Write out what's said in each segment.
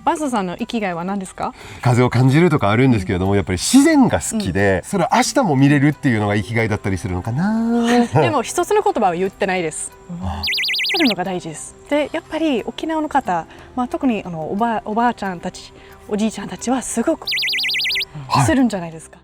バスさんの生きがいは何ですか？風を感じるとかあるんですけれども、やっぱり自然が好きで、それを明日も見れるっていうのが生きがいだったりするのかな。でも一つの言葉は言ってないです。するのが大事です。でやっぱり沖縄の方、特におばあちゃんたちおじいちゃんたちはすごくするんじゃないですか。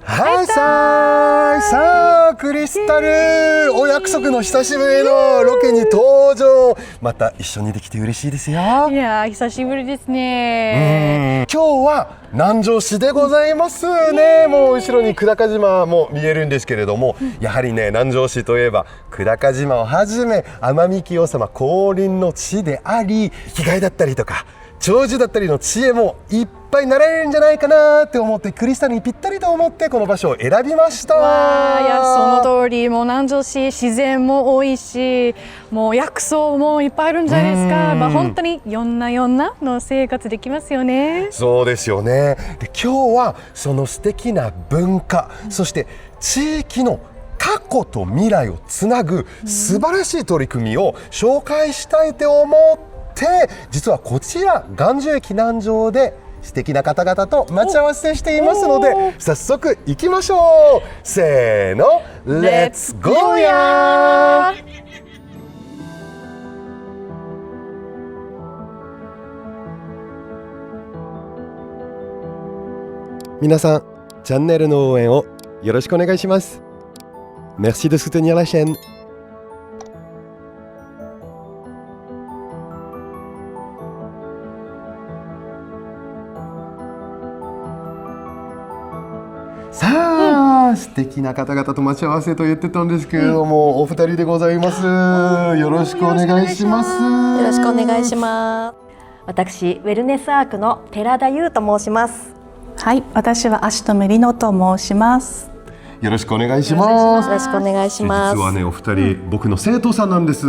はい、さあクリスタル、お約束の久しぶりのロケに登場。また一緒にできて嬉しいですよ。いや久しぶりですね。今日は南城市でございますね。もう後ろに久高島も見えるんですけれども、やはりね南城市といえば久高島をはじめ奄美清様降臨の地であり、生きがいだったりとか長寿だったりの知恵もいっぱい習えるんじゃないかなって思って、クリスタルにぴったりと思ってこの場所を選びました。いやその通り、もう南城市自然も多いし、もう薬草もいっぱいあるんじゃないですか。本当にいろんなの生活できますよね。そうですよね。で今日はその素敵な文化、そして地域の過去と未来をつなぐ素晴らしい取り組みを紹介したいと思って、実はこちら眼中駅南城で素敵な方々と待ち合わせしていますので、早速行きましょう。せーの、レッツゴーやー。皆さんチャンネルの応援をよろしくお願いします。 Merci de soutenir la chaîne。さあ、素敵な方々と待ち合わせと言ってたんですけれども、お二人でございます。よろしくお願いします。よろしくお願いします。私ウェルネスアークの寺田優と申します。はい、私は芦留里乃と申します。よろしくお願いします。よろしくお願いします。実はねお二人、僕の生徒さんなんです。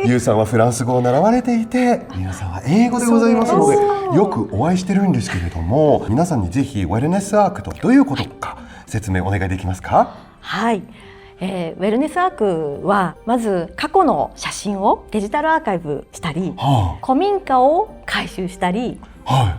ゆうさんはフランス語を習われていて、皆さんは英語でございますのでよくお会いしてるんですけれども、皆さんにぜひウェルネスアークとどういうことか説明お願いできますか？はい、ウェルネスアークはまず過去の写真をデジタルアーカイブしたり、古民家を改修したり、あ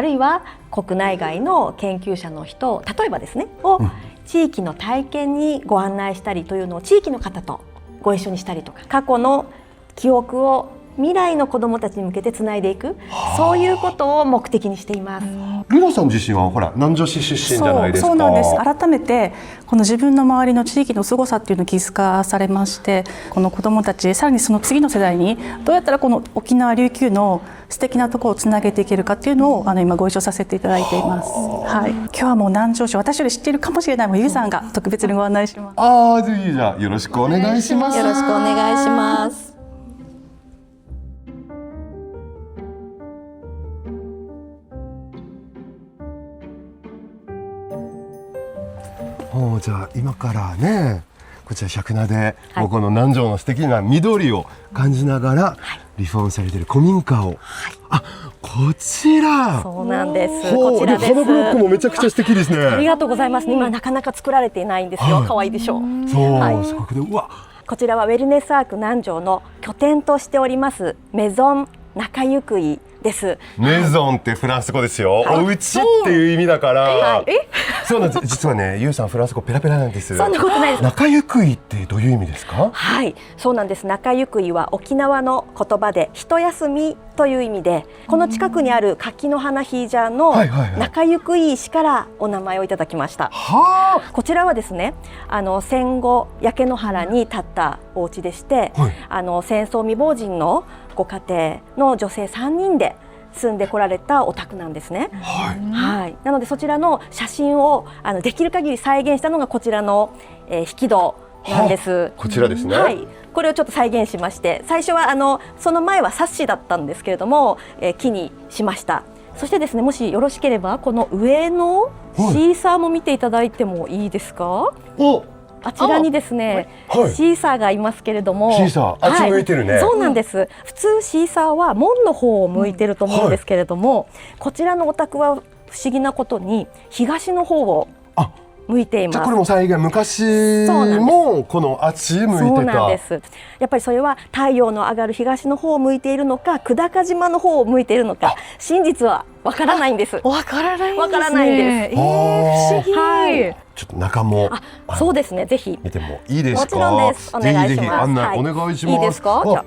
るいは国内外の研究者の人、例えばですねを地域の体験にご案内したりというのを地域の方とご一緒にしたりとか、過去の記憶を未来の子どもたちに向けてつないでいく、そういうことを目的にしています。ルナさん自身はほら南城市出身じゃないですか。そうなんです。改めてこの自分の周りの地域の凄さっていうのを気づかされまして、この子どもたち、さらにその次の世代にどうやったらこの沖縄琉球の素敵なところをつなげていけるかっていうのを今ご一緒させていただいています。はい、今日はもう南城市、私より知っているかもしれない、もうゆうさんが特別にご案内します。ぜひじゃあよろしくお願いします。よろしくお願いします。じゃあ今からねこちら百名で、この南城の素敵な緑を感じながら、リフォームされている古民家を、こちら。そうなんです。こちらです。このブロックもめちゃくちゃ素敵ですね。ありがとうございます。今なかなか作られていないんですよ。可愛いでしょう。そう、すごくで、うわ。こちらはウェルネスアーク南城の拠点としておりますメゾン中ゆくいです。メゾンってフランス語ですよ。お家っていう意味だから。そうなんです。実はね、ゆうさんフランス語ペラペラなんです。そんなことないです。中ゆくいってどういう意味ですか？はい、そうなんです。中ゆくいは沖縄の言葉で一休みという意味で、この近くにある柿の花ヒージャーの中ゆくい石からお名前をいただきました。こちらはですね、戦後焼け野原に建ったお家でして、戦争未亡人のご家庭の女性3人で住んでこられたお宅なんですね。なのでそちらの写真をできる限り再現したのがこちらの、引き戸なんです。こちらですね。これをちょっと再現しまして、最初はその前はサッシだったんですけれども、木にしました。そしてですね、もしよろしければこの上のシーサーも見ていただいてもいいですか？あちらにですね、シーサーがいますけれども、シーサー、あっち向いてるね。そうなんです。普通シーサーは門の方を向いてると思うんですけれども、こちらのお宅は不思議なことに東の方を向いています。じゃあこれも最近昔もこのあっち向いてた。そうなんです。やっぱりそれは太陽の上がる東の方を向いているのか、久高島の方を向いているのか、真実はわからないんです。わからないんですね。わからないんです。不思議。はい。ちょっと中もそうですね。ぜひ見てもいいですか？もちろんです。お願いします。ぜひぜひ案内お願いします。いいですか？じゃ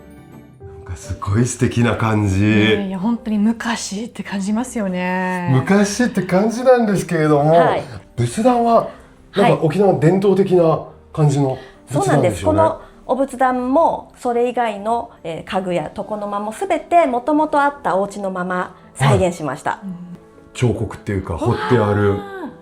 あすごい素敵な感じ。いや本当に昔って感じますよね。昔って感じなんですけれども、仏壇はなんか沖縄伝統的な感じの仏壇ですよね。このお仏壇もそれ以外の家具や床の間もすべてもともとあったお家のまま再現しました。彫刻っていうか彫ってある。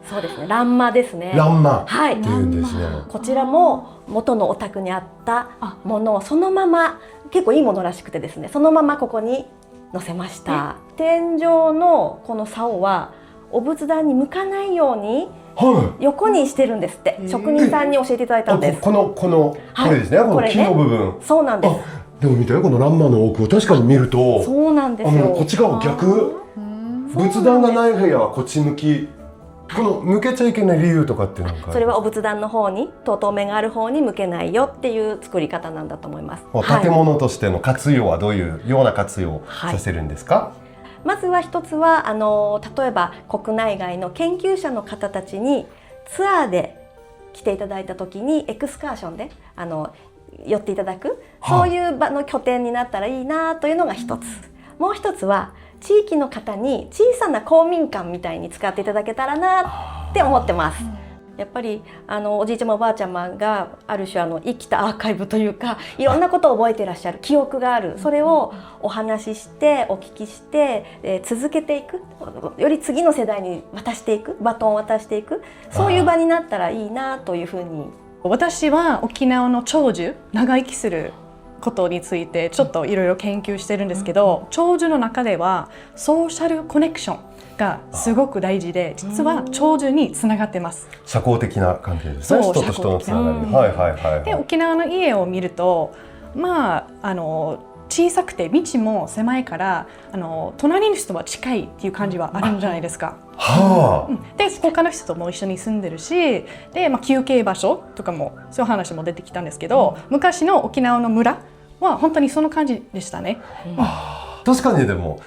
そうですね。欄間ですね。欄間はいっていうんですね。こちらも元のお宅にあったものをそのまま、結構いいものらしくてですね、そのままここに載せました。天井のこの竿はお仏壇に向かないように横にしてるんですって。職人さんに教えていただいたんです。これですね。この木の部分。そうなんです。でも見てこの欄間の奥を確かに見ると、そうなんですよ。こっち側逆。仏壇がない部屋はこっち向き。この向けちゃいけない理由とかってなんか、それはお仏壇の方に灯明がある方に向けないよっていう作り方なんだと思います。建物としての活用はどういうような活用をさせるんですか？まずは一つは例えば国内外の研究者の方たちにツアーで来ていただいた時にエクスカーションで寄っていただく、そういう場の拠点になったらいいなというのが一つ。もう一つは地域の方に小さな公民館みたいに使っていただけたらなって思ってます。やっぱりおじいちゃまおばあちゃまがある種生きたアーカイブというか、いろんなことを覚えていらっしゃる記憶がある、それをお話ししてお聞きして、続けていく、より次の世代に渡していく、バトンを渡していく、そういう場になったらいいなというふうに。私は沖縄の長寿、長生きすることについてちょっといろいろ研究してるんですけど、長寿の中ではソーシャルコネクションがすごく大事で、実は長寿につながってます。社交的な関係ですね。人と人のつながり。で沖縄の家を見ると、小さくて道も狭いから隣の人は近いっていう感じはあるんじゃないですか。で他の人とも一緒に住んでるし、で、休憩場所とかもそういう話も出てきたんですけど、昔の沖縄の村は本当にその感じでしたね。確かに。でも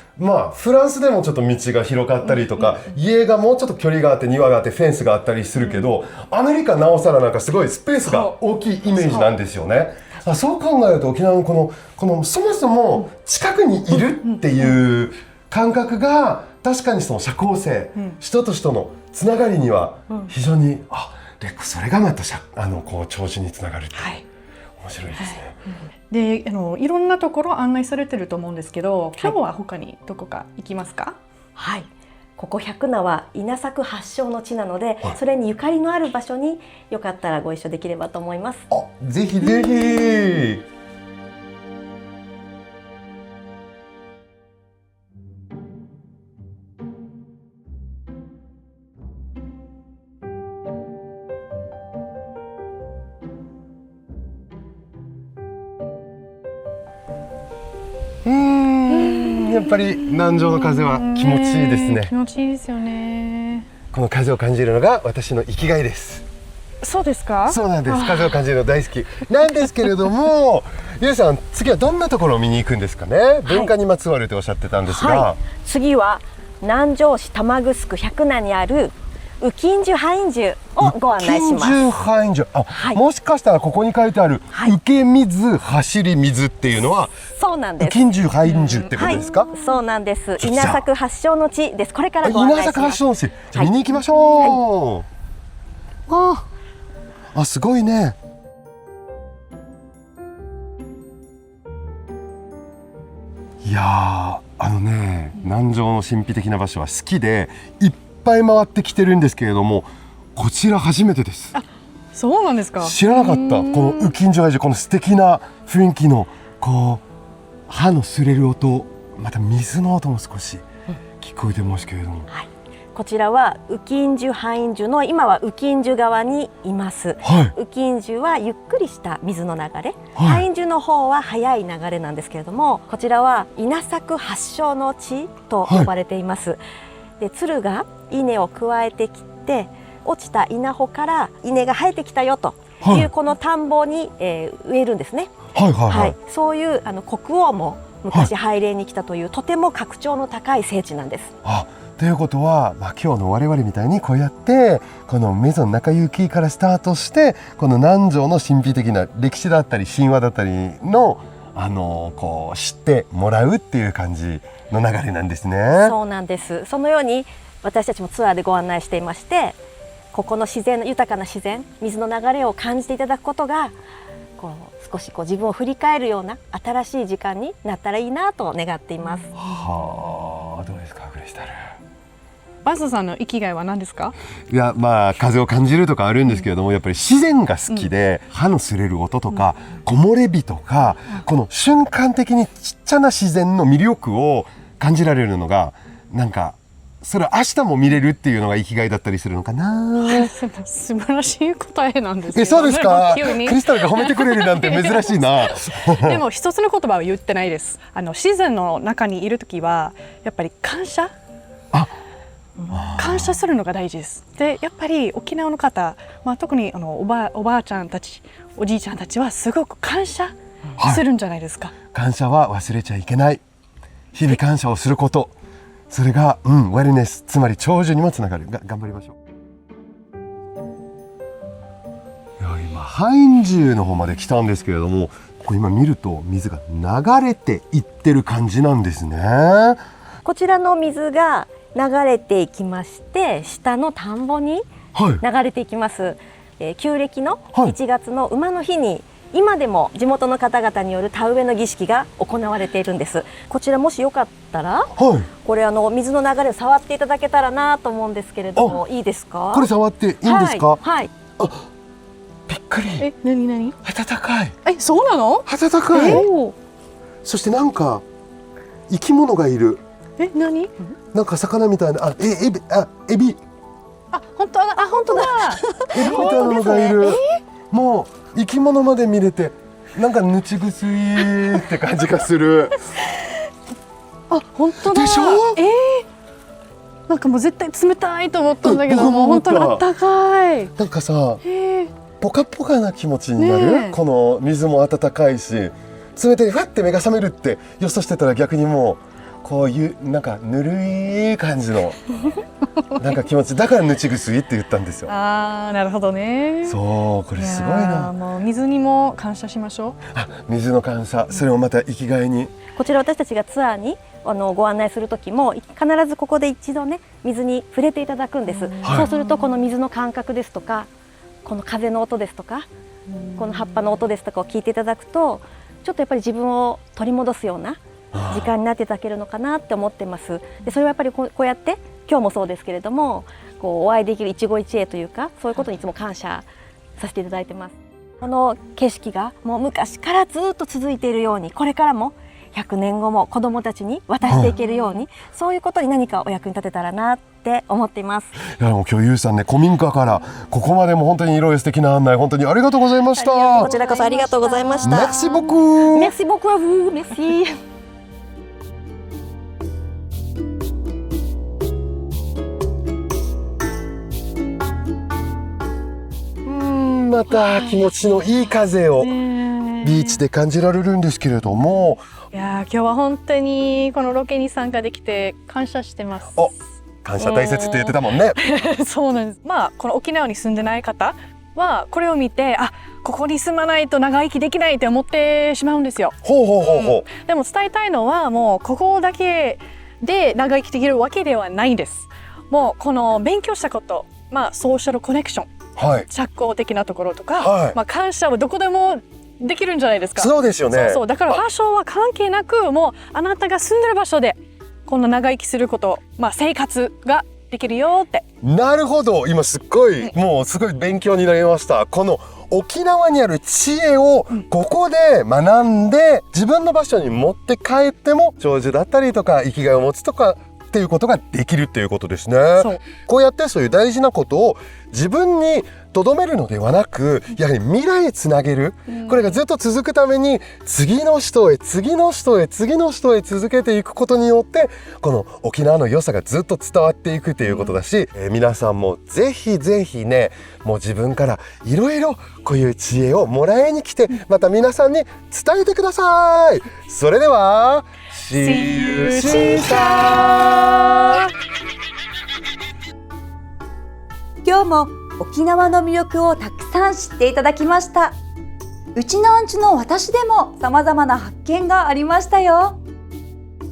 フランスでもちょっと道が広かったりとか、家がもうちょっと距離があって庭があってフェンスがあったりするけど、アメリカなおさらなんかすごいスペースが大きいイメージなんですよね。そう考えると沖縄のこのそもそも近くにいるっていう感覚が確かにその社交性、人と人のつながりには非常に、でそれがまた長寿につながるって、面白いですね。でいろんなところ案内されてると思うんですけど、今日は他にどこか行きますか？はい、ここ百名は稲作発祥の地なので、それにゆかりのある場所によかったらご一緒できればと思います。ぜひぜひ。やっぱり南城の風は気持ちいいですね。気持ちいいですよね。この風を感じるのが私の生きがいです。そうですか？そうなんです。風を感じるの大好きなんですけれども、ゆうさん次はどんなところを見に行くんですかね？文化にまつわるとおっしゃってたんですが、次は南城市玉城百名にある雨金樹廃院樹をご案内します。雨金樹廃院樹、もしかしたらここに書いてある、受け水走り水っていうのは、そうなんです。雨金樹廃院樹ってことですか？そうなんです。稲作発祥の地です。これからご案内します。稲作発祥の地、じゃあ見に行きましょう。すごいね。いや南城の神秘的な場所は好きでいっぱい回ってきてるんですけれども、こちら初めてです。そうなんですか？知らなかった。この雨金樹廃樹、この素敵な雰囲気の歯の擦れる音、また水の音も少し聞こえてますけれども、こちらは雨金樹廃院樹の今は雨金樹側にいます。雨金樹はゆっくりした水の流れ、廃院樹の方は速い流れなんですけれども、こちらは稲作発祥の地と呼ばれています。で、鶴が稲を加えてきて落ちた稲穂から稲が生えてきたよという、この田んぼに、植えるんですね。そういう国王も昔拝礼に来たという、とても格調の高い聖地なんです。ということは、今日の我々みたいにこうやってこのメゾン中行きからスタートして、この南城の神秘的な歴史だったり神話だったりのこう知ってもらうっていう感じの流れなんですね。そうなんです。そのように私たちもツアーでご案内していまして、ここの自然の豊かな自然、水の流れを感じていただくことが、少し自分を振り返るような新しい時間になったらいいなと願っています。どうですか、クリスタル。バスさんの生きがいは何ですか？いや、風を感じるとかあるんですけれども、やっぱり自然が好きで、歯の擦れる音とか、木漏れ日とか、この瞬間的にちっちゃな自然の魅力を感じられるのが、なんかそれ明日も見れるっていうのが生きがいだったりするのかな。素晴らしい答えなんですけど、そうですか。急にクリスタルが褒めてくれるなんて珍しいな。でも一つの言葉は言ってないです。自然の中にいるときはやっぱり感謝するのが大事です。で、やっぱり沖縄の方、特におばあちゃんたち、おじいちゃんたちはすごく感謝するんじゃないですか。感謝は忘れちゃいけない。日々感謝をすること、それが、ウェルネス、つまり長寿にもつながる。頑張りましょう。今ハインジュの方まで来たんですけれども、ここ今見ると水が流れていってる感じなんですね。こちらの水が流れていきまして、下の田んぼに流れていきます。旧暦の1月の馬の日に、今でも地元の方々による田植えの儀式が行われているんです。こちらもしよかったら、これ水の流れを触っていただけたらなと思うんですけれども、いいですか？これ触っていいんですか？びっくり。何？暖かい。そうなの？暖かい。そしてなんか生き物がいる。何？なんか魚みたいな、エビ。本当だ。エビみたいなのがいる。もう生き物まで見れて、なんかぬちぐすいって感じがする。本当だ。でしょ？なんかもう絶対冷たいと思ったんだけど、もう本当にあったかい。なんかさ、ポカポカな気持ちになる。この水も温かいし、冷たいファって目が覚めるって予想してたら、逆にもうこういうなんかぬるい感じのなんか気持ちだから、ぬちぐすいって言ったんですよ。なるほどね。そう、これすごいな。もう水にも感謝しましょう。水の感謝、それをまた生きがいに。こちら私たちがツアーにご案内する時も、必ずここで一度ね、水に触れていただくんです。そうすると、この水の感覚ですとか、この風の音ですとか、この葉っぱの音ですとかを聞いていただくと、ちょっとやっぱり自分を取り戻すような時間になっていただけるのかなって思ってます。で、それはやっぱりこうやって今日もそうですけれども、お会いできる一期一会というか、そういうことにいつも感謝させていただいてます。この景色がもう昔からずっと続いているように、これからも100年後も子どもたちに渡していけるように、そういうことに何かお役に立てたらなって思っています。いや、もう今日ゆうさんね、古民家からここまでも本当にいろいろ素敵な案内、本当にありがとうございました。こちらこそありがとうございました。Merci beaucoup。Merci beaucoup à vous。Merci。また気持ちのいい風をビーチで感じられるんですけれども、いや、今日は本当にこのロケに参加できて感謝してます。感謝大切って言ってたもんね。そうなんです。この沖縄に住んでない方はこれを見て、ここに住まないと長生きできないって思ってしまうんですよ。でも伝えたいのは、もうここだけで長生きできるわけではないんです。もうこの勉強したこと、ソーシャルコネクション、社交的なところとか、感謝はどこでもできるんじゃないですか。そうですよね。だから場所は関係なく、もうあなたが住んでる場所でこの長生きすること、生活ができるよって。なるほど。今すっごい、もうすごい勉強になりました。この沖縄にある知恵をここで学んで、自分の場所に持って帰っても長寿だったりとか生きがいを持つとかっていうことができるっていうことですね。そうこうやってそういう大事なことを自分にとどめるのではなく、やはり未来へつなげる、これがずっと続くために次の人へ次の人へ次の人へ続けていくことによって、この沖縄の良さがずっと伝わっていくということだし、皆さんもぜひぜひね、もう自分からいろいろこういう知恵をもらいに来て、また皆さんに伝えてください。それでは See you シーサー。今日も沖縄の魅力をたくさん知っていただきました。うちなんちゅの私でも様々な発見がありましたよ。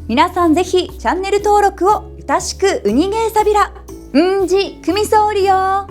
皆さんぜひチャンネル登録をよたしくうにげーさびらうんじくみそうりよ。